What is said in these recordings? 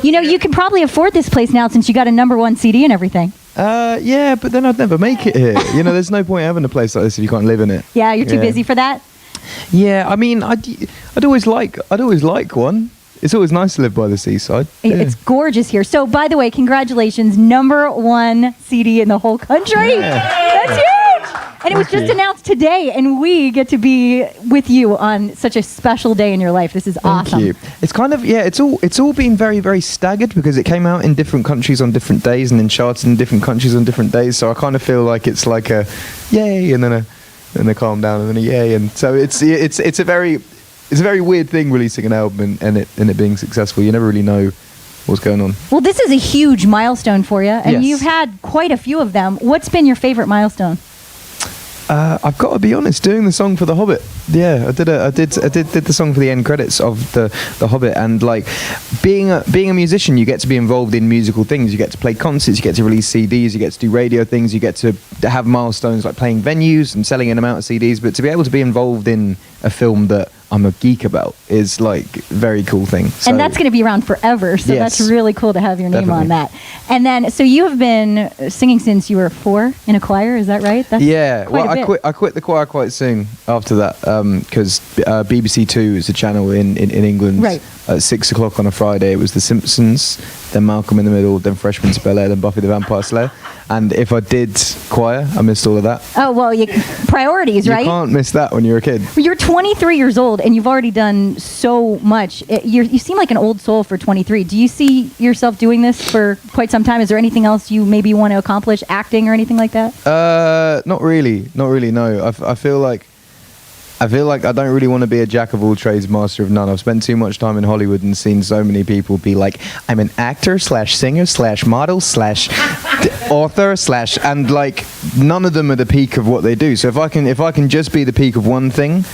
You know, you can probably afford this place now since you got a #1 CD and everything. Yeah, but then I'd never make it here. You know, there's no point having a place like this if you can't live in it. Yeah, you're too busy for that? Yeah, I mean, I'd always like one. It's always nice to live by the seaside. Yeah. It's gorgeous here. So, by the way, congratulations, #1 CD in the whole country. Yeah. That's huge. And it was just announced today, and we get to be with you on such a special day in your life. This is awesome. Thank you. It's kind of, it's all been very, very staggered because it came out in different countries on different days and then charted in different countries on different days. So I kind of feel like it's like a yay and then a calm down and then a yay. And so it's a very weird thing releasing an album and it being successful. You never really know what's going on. Well, this is a huge milestone for you, and yes. You've had quite a few of them. What's been your favorite milestone? I've got to be honest, doing the song for The Hobbit. Yeah, I did the song for the end credits of the Hobbit, and like being a musician, you get to be involved in musical things. You get to play concerts, you get to release CDs, you get to do radio things, you get to have milestones like playing venues and selling an amount of CDs. But to be able to be involved in a film that I'm a geek about is like a very cool thing. So, and that's going to be around forever, so yes, that's really cool to have your name definitely on that. And then, so you have been singing since you were 4 in a choir, is that right? That's I quit the choir quite soon after that because BBC Two is a channel in England. Right. At 6 o'clock on a Friday, it was The Simpsons, then Malcolm in the Middle, then Fresh Prince of Bel-Air, then Buffy the Vampire Slayer. And if I did choir, I missed all of that. Oh, well, priorities, right? You can't miss that when you're a kid. You're 23 years old, and you've already done so much. You seem like an old soul for 23. Do you see yourself doing this for quite some time? Is there anything else you maybe want to accomplish, acting or anything like that? Not really, no. I feel like I don't really want to be a jack of all trades, master of none. I've spent too much time in Hollywood and seen so many people be like, I'm an actor / singer / model / author / and like none of them are the peak of what they do. So if I can just be the peak of one thing,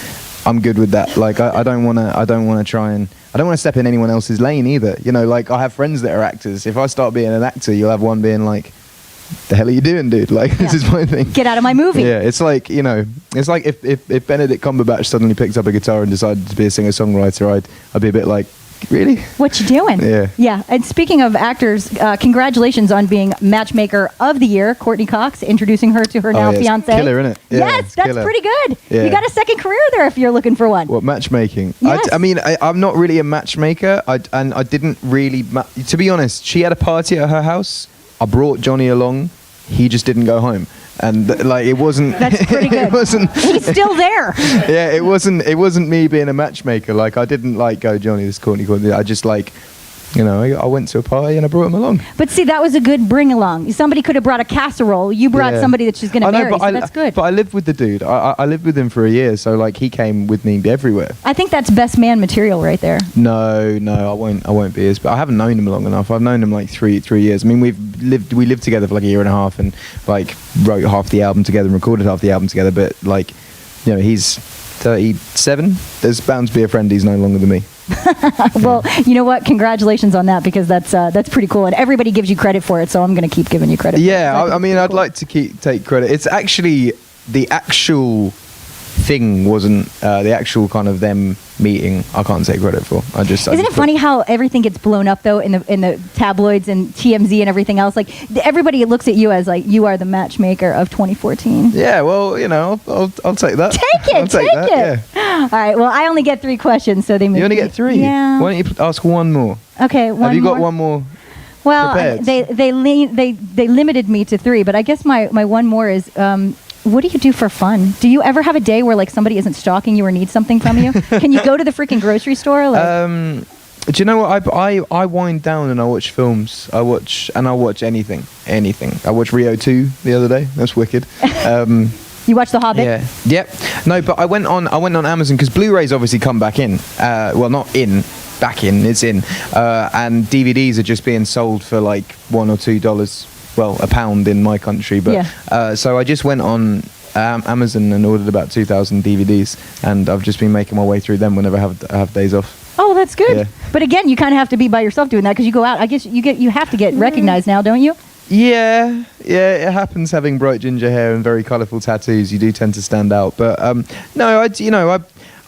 I'm good with that. Like I don't want to step in anyone else's lane either. You know, like I have friends that are actors. If I start being an actor, you'll have one being like, the hell are you doing, dude? Like, this is my thing. Get out of my movie. Yeah, it's like, you know, it's like if Benedict Cumberbatch suddenly picked up a guitar and decided to be a singer-songwriter, I'd be a bit like, really? What you doing? Yeah. Yeah. And speaking of actors, congratulations on being Matchmaker of the Year, Courtney Cox, introducing her to her now fiance. Killer, isn't it? Yeah, yes, that's killer. Pretty good. Yeah. You got a second career there if you're looking for one. What, matchmaking? Yes. I mean, I'm not really a matchmaker. I didn't really, to be honest, she had a party at her house. I brought Johnny along. He just didn't go home, and like it wasn't. That's pretty good. It wasn't. He's still there. Yeah, it wasn't me being a matchmaker. Like I didn't like go Johnny this Courtney. I just like, you know, I went to a party and I brought him along. But see, that was a good bring along. Somebody could have brought a casserole. You brought somebody that she's going to marry, so that's good. But I lived with the dude. I lived with him for a year, so like he came with me everywhere. I think that's best man material right there. No, I won't be his. But I haven't known him long enough. I've known him like three years. I mean, we lived together for like a year and a half, and like wrote half the album together and recorded half the album together. But like, you know, he's 37. There's bound to be a friend he's no longer than me. Well, you know what? Congratulations on that, because that's pretty cool, and everybody gives you credit for it. So I'm going to keep giving you credit. Yeah, I mean, I'd like to take credit. It's actually the actual thing wasn't the actual kind of them meeting. I can't take credit for. Isn't it funny how everything gets blown up though in the tabloids and TMZ and everything else? Like everybody looks at you as like you are the matchmaker of 2014. Yeah, well, you know, I'll take that. Take it. Yeah. All right. Well, I only get 3 questions, so they. You only get 3. Yeah. Why don't you ask one more? Okay. Have you got one more? Well, prepared? they limited me to 3, but I guess my one more is. What do you do for fun? Do you ever have a day where like somebody isn't stalking you or needs something from you? Can you go to the freaking grocery store? Like? Do you know what? I wind down and I watch films. I watch anything. I watched Rio 2 the other day. That's wicked. You watched The Hobbit? Yeah. Yep. No, but I went on Amazon because Blu-rays obviously come back in. Well, not in. Back in. It's in. And DVDs are just being sold for like $1 or $2. Well, £1 in my country, but so I just went on Amazon and ordered about 2,000 DVDs, and I've just been making my way through them whenever I have days off. Oh, that's good. Yeah. But again, you kind of have to be by yourself doing that because you go out. I guess you have to get recognized now, don't you? Yeah, it happens. Having bright ginger hair and very colourful tattoos, you do tend to stand out. But no,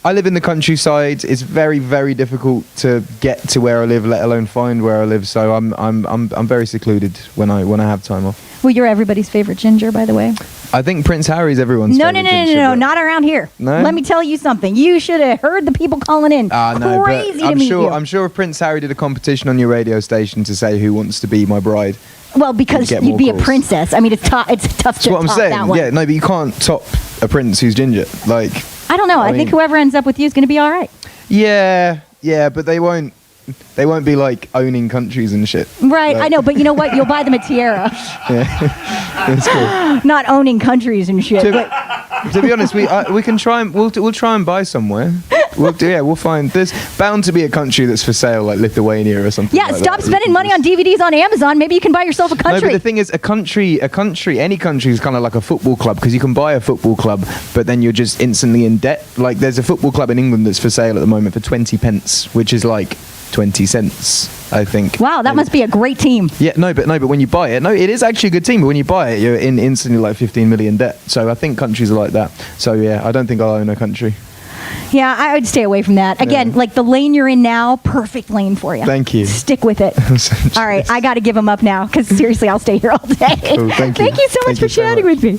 I live in the countryside. It's very, very difficult to get to where I live, let alone find where I live. So I'm very secluded when I have time off. Well, you're everybody's favorite ginger, by the way. I think Prince Harry's everyone's No, favorite no, ginger, no, but- not around here. No? Let me tell you something. You should have heard the people calling in. No, Crazy but to meet you. I'm sure if Prince Harry did a competition on your radio station to say who wants to be my bride. Well, because get you'd more be calls. a princess. I mean, it's tough to That's what I'm top saying. that one. Yeah, no, but you can't top a prince who's ginger. Like, I don't know. I think mean- whoever ends up with you is going to be all right. yeah, but they won't be like owning countries and shit. Right, Like- I know, but you know what? You'll buy them a tiara. That's cool. Not owning countries and shit. but- To be honest, we can try and we'll try and buy somewhere. We'll find. There's bound to be a country that's for sale, like Lithuania or something. yeah, like stop that. spending money on DVDs on Amazon. Maybe you can buy yourself a No, country. but the thing is, any country is kind of like a football club because you can buy a football club, but then you're just instantly in debt. Like, there's a football club in England that's for sale at the moment for 20 pence, which is like 20 cents, I think. Wow, that must be a great team. Yeah, but when you buy it, no, it is actually a good team. But when you buy it, you're in instantly like 15 million debt. So I think countries are like that. So yeah, I don't think I'll own a country. Yeah, I would stay away from that. Again, Yeah. like the lane you're in now, perfect lane for you. Thank you. Stick with it. All right, I got to give them up now because seriously, I'll stay here all day. Cool, thank you. Thank you so much Thank for you so chatting much. with me.